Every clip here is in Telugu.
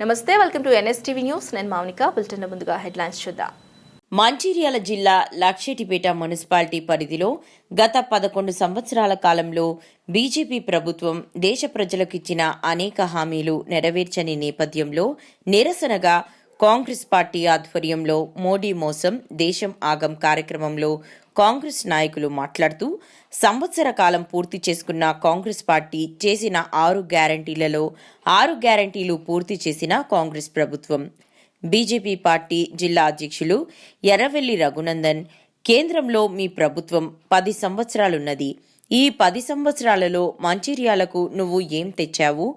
నమస్తే, వెల్కమ్ టు NSTV న్యూస్. నేను మౌనిక. బులెటిన్ ముందుగా హెడ్లైన్స్ చూద్దాం. మంచిర్యాల జిల్లా లక్షెటిపేట మున్సిపాలిటీ పరిధిలో గత 11 సంవత్సరాల కాలంలో బీజేపీ ప్రభుత్వం దేశ ప్రజలకు ఇచ్చిన అనేక హామీలు నెరవేర్చని నేపథ్యంలో నిరసనగా కాంగ్రెస్ పార్టీ ఆధ్వర్యంలో మోడీ మోసం దేశం ఆగం కార్యక్రమంలో కాంగ్రెస్ నాయకులు మాట్లాడుతూ సంవత్సర కాలం పూర్తి చేసుకున్న కాంగ్రెస్ పార్టీ చేసిన 6 గ్యారంటీలలో 6 గ్యారంటీలు పూర్తి చేసిన కాంగ్రెస్ ప్రభుత్వం. బీజేపీ పార్టీ జిల్లా అధ్యక్షులు ఎర్రవెల్లి రఘునందన్, కేంద్రంలో మీ ప్రభుత్వం 10 సంవత్సరాలున్నది. ఈ 10 సంవత్సరాలలో మంచిర్యాలకు నువ్వు ఏం తెచ్చావు?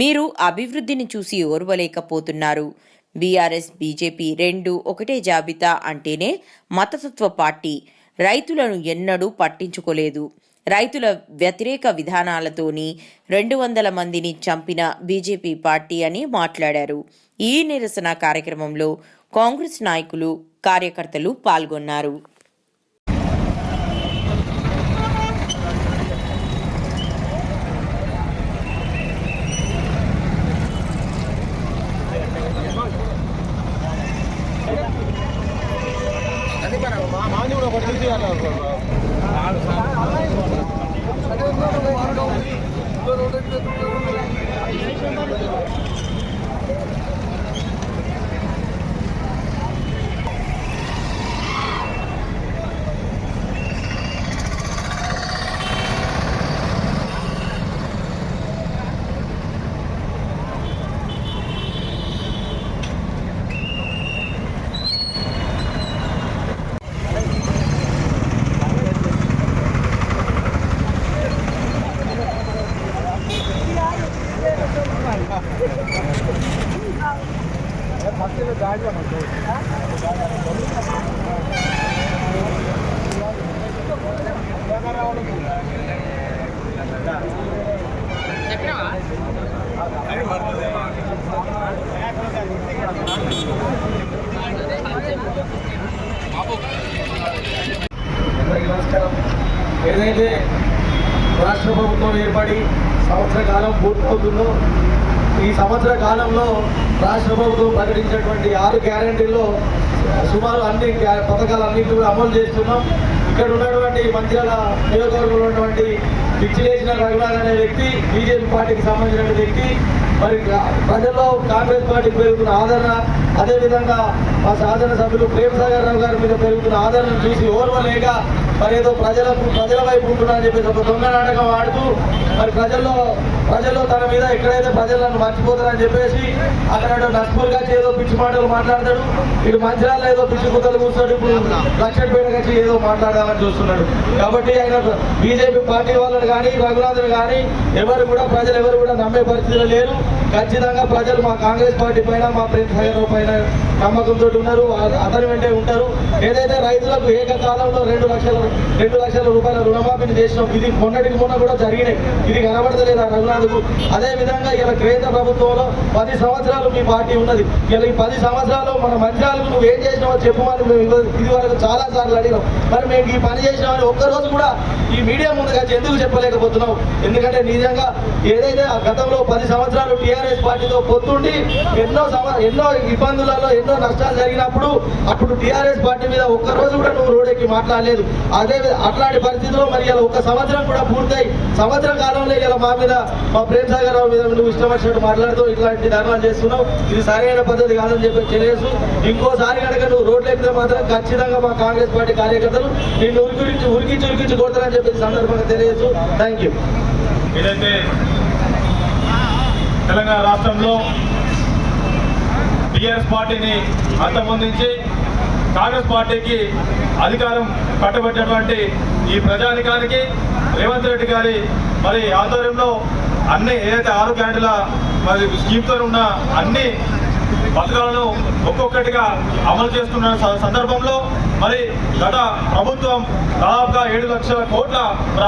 మీరు అభివృద్ధిని చూసి ఓర్వలేకపోతున్నారు. బీఆర్ఎస్ బీజేపీ రెండు ఒకటే జాబితా అంటేనే మతతత్వ పార్టీ. రైతులను ఎన్నడూ పట్టించుకోలేదు. రైతుల వ్యతిరేక విధానాలతోని 200 మందిని చంపిన బీజేపీ పార్టీ అని మాట్లాడారు. ఈ నిరసన కార్యక్రమంలో కాంగ్రెస్ నాయకులు, కార్యకర్తలు పాల్గొన్నారు. ఏదైతే రాష్ట్ర ప్రభుత్వం ఏర్పడి సంవత్సర కాలం పూర్తవుతుందో ఈ సంవత్సర కాలంలో రాష్ట్ర ప్రభుత్వం ప్రకటించినటువంటి 6 గ్యారంటీల్లో సుమారు అన్ని పథకాలన్నింటినీ కూడా అమలు చేస్తున్నాం. ఇక్కడ ఉన్నటువంటి మంచిర్యాల నియోజకవర్గంలో ఉన్నటువంటి పిచ్చిలేసిన రఘునాథ్ అనే వ్యక్తి బీజేపీ పార్టీకి సంబంధించిన వ్యక్తి. మరి ప్రజల్లో కాంగ్రెస్ పార్టీకి పెరుగుతున్న ఆదరణ, అదేవిధంగా మా శాసన సభ్యులు ప్రేమసాగర్ రావు గారి మీద పెరుగుతున్న ఆదరణను చూసి ఓర్వలేక మరి ఏదో ప్రజల వైపు ఉంటున్నారని చెప్పేసి ఒక దొంగ నాటకం ఆడుతూ మరి ప్రజల్లో తన మీద ఎక్కడైతే ప్రజలను మర్చిపోతారని చెప్పేసి అక్కడ నస్పూర్గా ఏదో పిచ్చి మాటలు మాట్లాడతాడు. ఇటు మంచిర్యాలలో ఏదో పిచ్చి కుక్కలు కూర్చోడు. ఇప్పుడు లక్షపేటకి వచ్చి ఏదో మాట్లాడాలని చూస్తున్నాడు. కాబట్టి ఆయన బీజేపీ పార్టీ వాళ్ళని కానీ రఘునాథుని కానీ ప్రజలు ఎవరు కూడా నమ్మే పరిస్థితిలో లేరు. ఖచ్చితంగా ప్రజలు మా కాంగ్రెస్ పార్టీ పైన, మా ప్రేమసాగర్ పైన నమ్మకంతో ఉన్నారు. అతని వెంటే ఉంటారు. ఏదైతే రైతులకు ఏకకాలంలో 2 లక్షల రూపాయల రుణమాఫీని చేసినాం. ఇది మొన్నటికి మొన్న కూడా జరిగినాయి. ఇది కనబడతలేదు ఆ రఘునాథ్కు. అదేవిధంగా ఇలా కేంద్ర ప్రభుత్వంలో 10 సంవత్సరాలు మీ పార్టీ ఉన్నది. ఇలా ఈ 10 సంవత్సరాలు మన మంత్రాలకు నువ్వు ఏం చేసినావో చెప్పమని మేము ఇది వరకు చాలా సార్లు అడిగినాం. మరి మేము ఈ పని చేసినామని ఒక్కరోజు కూడా ఈ మీడియా ముందుగా ఎందుకు చెప్పలేకపోతున్నావు? ఎందుకంటే నిజంగా ఏదైతే గతంలో 10 సంవత్సరాలు టీఆర్ఎస్ పార్టీతో పొత్తుండి ఎన్నో ఇబ్బందులలో ఎన్నో నష్టాలు జరిగినప్పుడు అప్పుడు టీఆర్ఎస్ పార్టీ మీద ఒక్కరోజు కూడా నువ్వు రోడ్డెక్కి మాట్లాడలేదు. అట్లాంటి పరిస్థితిలో మరి ఇలా 1 సంవత్సరం కూడా పూర్తయి సంవత్సర కాలంలో ఇలా మా ప్రేమసాగర్ రావు మీద నువ్వు ఇష్టం వచ్చినట్టు మాట్లాడుతూ ఇట్లాంటి ధర్నాలు చేస్తున్నావు. ఇది సరైన పద్ధతి కాదని చెప్పి తెలియజేస్తూ ఇంకోసారి కనుక నువ్వు రోడ్లు ఎక్కితే మాత్రం ఖచ్చితంగా మా కాంగ్రెస్ పార్టీ కార్యకర్తలు నిన్ను ఉరికించి కొడతారని చెప్పి సందర్భంగా తెలియజేస్తూ థ్యాంక్ యూ. ఏదైతే తెలంగాణ రాష్ట్రంలో టీఆర్ఎస్ పార్టీని అంతమొందించి కాంగ్రెస్ పార్టీకి అధికారం కట్టబెట్టినటువంటి ఈ ప్రజానికానికి రేవంత్ రెడ్డి గారి మరి ఆధ్వర్యంలో అన్ని ఏదైతే 6 గ్యారెంటీల మరి స్కీమ్తో ఉన్న అన్ని పథకాలను ఒక్కొక్కటిగా అమలు చేస్తున్న సందర్భంలో మరి గత ప్రభుత్వం దాదాపుగా 7 లక్షల కోట్ల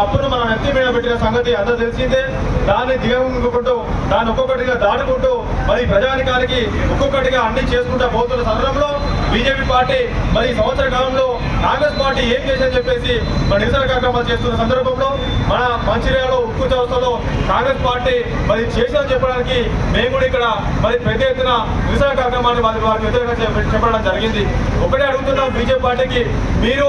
అప్పును మనం నెత్తి మీద పెట్టిన సంగతి అంతా తెలిసిందే. దాన్ని దిగకుంటూ దాన్ని ఒక్కొక్కటిగా దాటుకుంటూ మరి ప్రజానికానికి ఒక్కొక్కటిగా అన్ని చేసుకుంటూ పోతున్న సందర్భంలో బీజేపీ పార్టీ మరి సంవత్సర కాలంలో కాంగ్రెస్ పార్టీ ఏం చేసిందని చెప్పేసి నిరసన కార్యక్రమాలు చేస్తున్న సందర్భంలో మన మంచిర్యాలలో ఉక్కు చౌరస్తాలో కాంగ్రెస్ పార్టీ మరి చేసిందని చెప్పడానికి మేము కూడా ఇక్కడ మరి పెద్ద ఎత్తున నిరసన కార్యక్రమాన్ని వారికి వ్యతిరేకంగా చెప్పడం జరిగింది. ఒకటే అడుగుతున్నాం బీజేపీ పార్టీకి, మీరు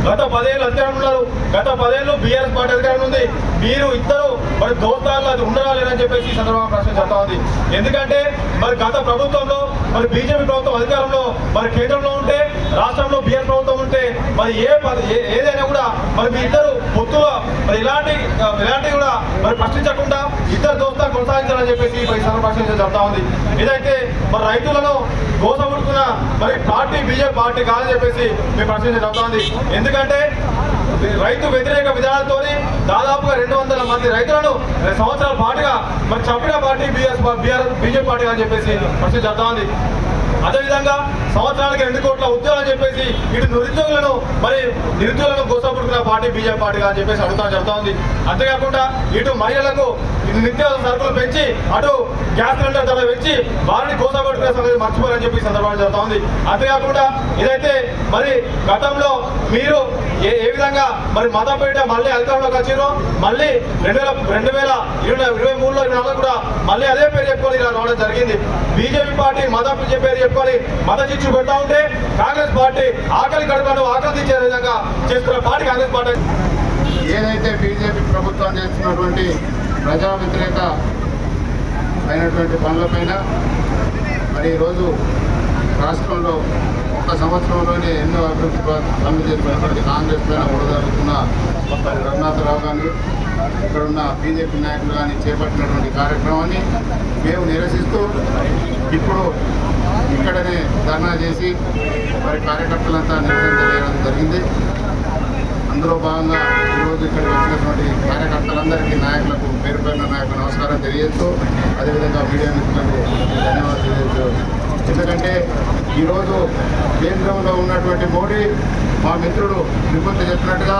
గత 10 ఏళ్ళు అధికారంలో ఉన్నారు, గత 10 ఏళ్ళు బీఆర్ఎస్ పార్టీ అధికారంలో ఉంది, మీరు ఇద్దరు మరి దోస్తాలు అది ఉండరా లేదని చెప్పేసి ఈ సందర్భంగా ప్రశ్న చెప్తా ఉంది. ఎందుకంటే మరి గత ప్రభుత్వంలో మరి బీజేపీ ప్రభుత్వం అధికారంలో మరి కేంద్రంలో ఉంటే, రాష్ట్రంలో బీఆర్ఎస్ ప్రభుత్వం ఉంటే మరి ఏదైనా కూడా మరి మీ ఇద్దరు పొత్తులో మరి ఇలాంటి కూడా మరి ప్రశ్నించకుండా ఇద్దరు దోస్తాలు కొనసాగించాలని చెప్పేసి ఈ సందర్భంగా ప్రశ్న చెప్తా ఉంది. ఏదైతే మరి రైతులను గోసముడుతున్న మరి పార్టీ బీజేపీ పార్టీ కాదని చెప్పేసి మేము ప్రశ్నించడం చెప్తా ఉంది. ఎందుకంటే రైతు వ్యతిరేక విధానాలతో దాదాపుగా 200 మంది రైతులను సంవత్సరాల పాటుగా మరి చంపిన పార్టీ బీజేపీ పార్టీ అని చెప్పేసి ప్రశ్న చెప్తా ఉంది. అదేవిధంగా సంవత్సరానికి 2 కోట్ల ఉద్యోగాలు చెప్పేసి ఇటు నిరుద్యోగులను గోసపుడుతున్న పార్టీ బీజేపీ పార్టీ అని చెప్పేసి చెప్తా ఉంది. అంతేకాకుండా ఇటు మహిళలకు నిత్యావసర సరుకులు పెంచి, అటు గ్యాస్ సిలిండర్ ధర పెంచి వారిని గోసపడుతున్న సంగతి మర్చిపోరని చెప్పి సందర్భంగా చెప్తా ఉంది. అంతేకాకుండా ఇదైతే మరి గతంలో మీరు ఏ విధంగా మరి మతపేట మళ్ళీ అధికారంలోకి వచ్చారో, మళ్ళీ 2023-24 కూడా మళ్ళీ అదే పేరు చెప్పుకొని ఇలా రావడం జరిగింది. బీజేపీ పార్టీ మత పేరు చెప్పుకొని మత చిచ్చు పెడతా ఉంటే, కాంగ్రెస్ పార్టీ ఆకలి కడుపులను ఆకలి తీర్చే విధంగా చేస్తున్న పార్టీ కాంగ్రెస్ పార్టీ. ఏదైతే బీజేపీ ప్రభుత్వం చేస్తున్నటువంటి ప్రజా వ్యతిరేక అయినటువంటి పనులపైన మరి ఈరోజు రాష్ట్రంలో ఒక సంవత్సరంలోనే ఎన్నో అభివృద్ధి పనులు చేసినటువంటి కాంగ్రెస్ పైన ఓడజరుగుతున్న రఘునాథరావు గారిని, ఇక్కడున్న బీజేపీ నాయకులు కానీ చేపట్టినటువంటి కార్యక్రమాన్ని మేము నిరసిస్తూ ఇప్పుడు ఇక్కడనే ధర్నా చేసి మరి కార్యకర్తలంతా నిరసన తెలియడం జరిగింది. అందులో భాగంగా ఈరోజు ఇక్కడికి వచ్చినటువంటి కార్యకర్తలందరికీ, నాయకులకు, పేరు పేరున నాయకులకు నమస్కారం తెలియజేస్తూ, అదేవిధంగా మీడియా మిత్రులకు ధన్యవాదాలు తెలియజేస్తూ, ఎందుకంటే ఈరోజు కేంద్రంలో ఉన్నటువంటి మోడీ, మా మిత్రుడు విపత్తు చెప్పినట్టుగా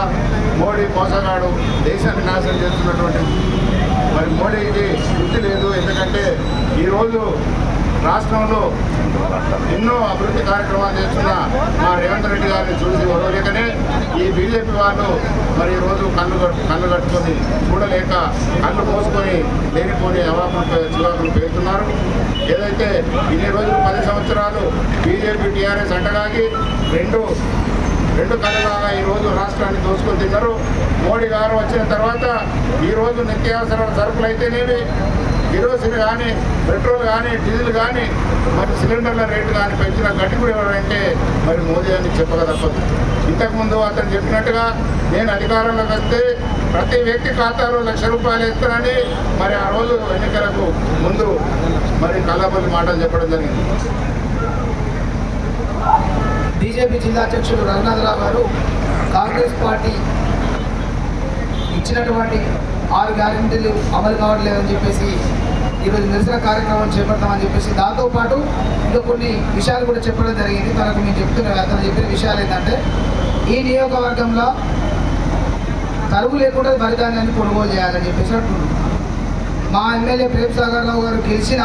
మోడీ మోసగాడు, దేశాన్ని నాశనం చేస్తున్నటువంటి మరి మోడీకి బుద్ధి లేదు. ఎందుకంటే ఈరోజు రాష్ట్రంలో ఎన్నో అభివృద్ధి కార్యక్రమాలు చేస్తున్న మా రేవంత్ రెడ్డి గారిని చూసి ఓడలేకనే ఈ బీజేపీ వాళ్ళు మరి ఈరోజు కళ్ళు కట్టుకొని చూడలేక కళ్ళు మోసుకొని లేనిపోని చివాకులు పేరుతున్నారు. ఏదైతే ఇన్ని రోజులు 10 సంవత్సరాలు బీజేపీ టీఆర్ఎస్ అంటగాగి రెండు కళ్ళలాగా ఈరోజు రాష్ట్రాన్ని దోచుకొని తిన్నారు. మోడీ గారు వచ్చిన తర్వాత ఈరోజు నిత్యావసర సరుకులు అయితేనేవి, కిరోసిన్ కానీ, పెట్రోల్ కానీ, డీజిల్ కానీ, మరి సిలిండర్ల రేటు కానీ పెంచిన గట్టికుడు ఎవరంటే మరి మోదీ అని చెప్పక తప్పదు. ఇంతకుముందు అతను చెప్పినట్టుగా నేను అధికారంలోకి వస్తే ప్రతి వ్యక్తి ఖాతాలో ₹1,00,000 ఇస్తానని మరి ఆ రోజు ఎన్నికలకు ముందు మరి కళ్ళబొల్లి మాటలు చెప్పడం జరిగింది. బీజేపీ జిల్లా అధ్యక్షుడు రఘునాథరావు గారు కాంగ్రెస్ పార్టీ ఇచ్చినటువంటి 6 గ్యారెంటీలు అమలు కావట్లేదని చెప్పేసి ఈరోజు నిరసన కార్యక్రమం చేపడతామని చెప్పేసి, దాంతోపాటు ఇంకా కొన్ని విషయాలు కూడా చెప్పడం జరిగింది. అతను చెప్పిన విషయాలు ఏంటంటే, ఈ నియోజకవర్గంలో కరువు లేకుండా వరి ధాన్యాన్ని కొనుగోలు చేయాలని చెప్పేసి అంటున్నారు. మా ఎమ్మెల్యే ప్రేమ్ సాగర్ రావు గారు గెలిచిన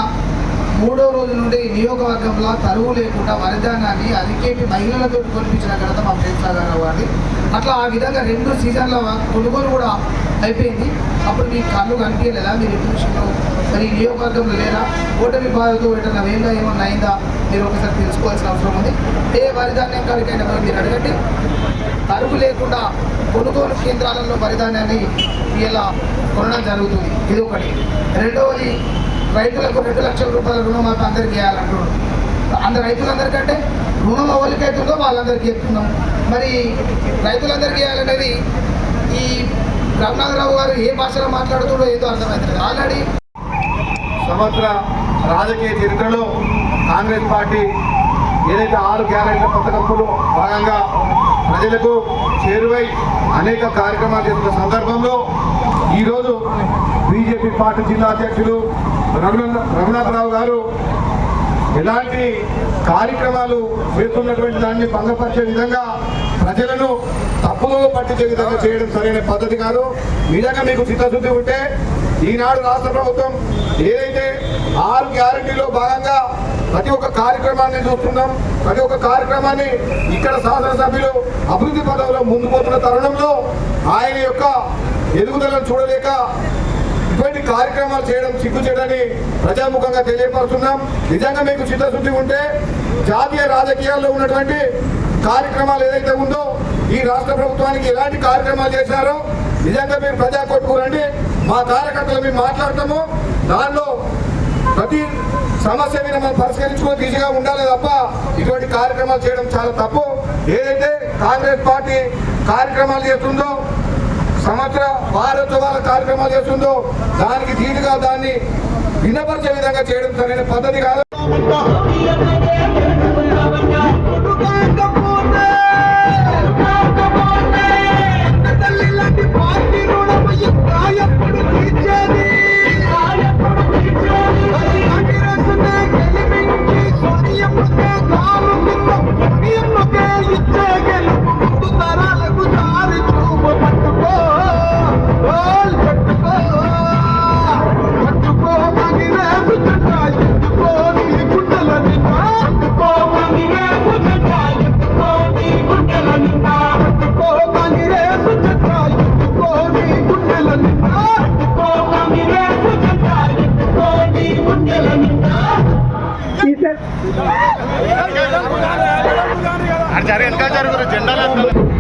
3వ రోజు నుండి నియోజకవర్గంలో కరువు లేకుండా వరి ధాన్యాన్ని అధికేపీ మహిళలతో కొనిపించిన ఘనత మా ప్రేమ్ సాగర్ రావు గారిని. అట్లా ఆ విధంగా 2 సీజన్ల కొనుగోలు కూడా అయిపోయింది. అప్పుడు మీకు కళ్ళు కనిపించలేదా? మీరు ఎప్పుడు విషయంలో మరి నియోజకవర్గంలో లేదా ఓటమి బాధతో ఎటన్నా వేగా ఏమన్నా అయిందా మీరు ఒకసారి తెలుసుకోవాల్సిన అవసరం ఉంది. ఏ వరి ధాన్యం కాడికైనా మీరు అడగండి. కరువు లేకుండా కొనుగోలు కేంద్రాలలో వరి ధాన్యాన్ని ఇలా కొనడం జరుగుతుంది. ఇది ఒకటి. రెండవది, రైతులకు ₹2,00,000 రుణమాఫీ అందరికీ వేయాలంటున్నాడు. రైతులందరికంటే రుణం ఎవరికైతుందో వాళ్ళందరికీ చెప్తున్నాం. మరి రైతులందరికీ వేయాలనేది ఈ రఘునాథరావు గారు ఏ భాషలో మాట్లాడుతుండో ఏదో అర్థమవుతుంది. ఆల్రెడీ సంవత్సర రాజకీయ చరిత్రలో కాంగ్రెస్ పార్టీ ఏదైతే 6 గ్యారెంటీల పథకంలో భాగంగా ప్రజలకు చేరువై అనేక కార్యక్రమాలు చేస్తున్న సందర్భంలో ఈరోజు బీజేపీ పార్టీ జిల్లా అధ్యక్షులు రఘునాథరావు గారు ఎలాంటి కార్యక్రమాలు చేస్తున్నటువంటి దాన్ని భంగపరిచే విధంగా, ప్రజలను తప్పుదో పట్టించే విధంగా చేయడం సరైన పద్ధతి కాదు. నిజంగా మీకు చిత్తశుద్ధి ఉంటే ఈనాడు రాష్ట్ర ప్రభుత్వం ఏదైతే 6 గ్యారెంటీలో భాగంగా ప్రతి ఒక్క కార్యక్రమాన్ని చూస్తున్నాం. ప్రతి ఒక్క కార్యక్రమాన్ని ఇక్కడ శాసనసభ్యులు అభివృద్ధి పదవిలో ముందు పోతున్న తరుణంలో ఆయన యొక్క ఎదుగుదలను చూడలేక ఇటువంటి కార్యక్రమాలు చేయడం సిగ్గుచేటని ప్రజాముఖంగా తెలియపరుస్తున్నాం. నిజంగా మీకు చిత్తశుద్ధి ఉంటే జాతీయ రాజకీయాల్లో ఉన్నటువంటి కార్యక్రమాలు ఏదైతే ఉందో ఈ రాష్ట్ర ప్రభుత్వానికి ఎలాంటి కార్యక్రమాలు చేశారో నిజంగా మీరు ప్రజా కోర్టుకు రండి, మా కార్యకర్తలు మేము మాట్లాడతాము. దానిలో ప్రతి సమస్య మీద మనం పరిష్కరించుకునే దిశగా ఉండాలి తప్ప ఇటువంటి కార్యక్రమాలు చేయడం చాలా తప్పు. ఏదైతే కాంగ్రెస్ పార్టీ కార్యక్రమాలు చేస్తుందో, సంవత్సర వారోత్సవాల కార్యక్రమాలు చేస్తుందో దానికి దీటుగా దాన్ని వినపరిచే విధంగా చేయడం సరైన పద్ధతి కాదు. జరగదు జెండాలు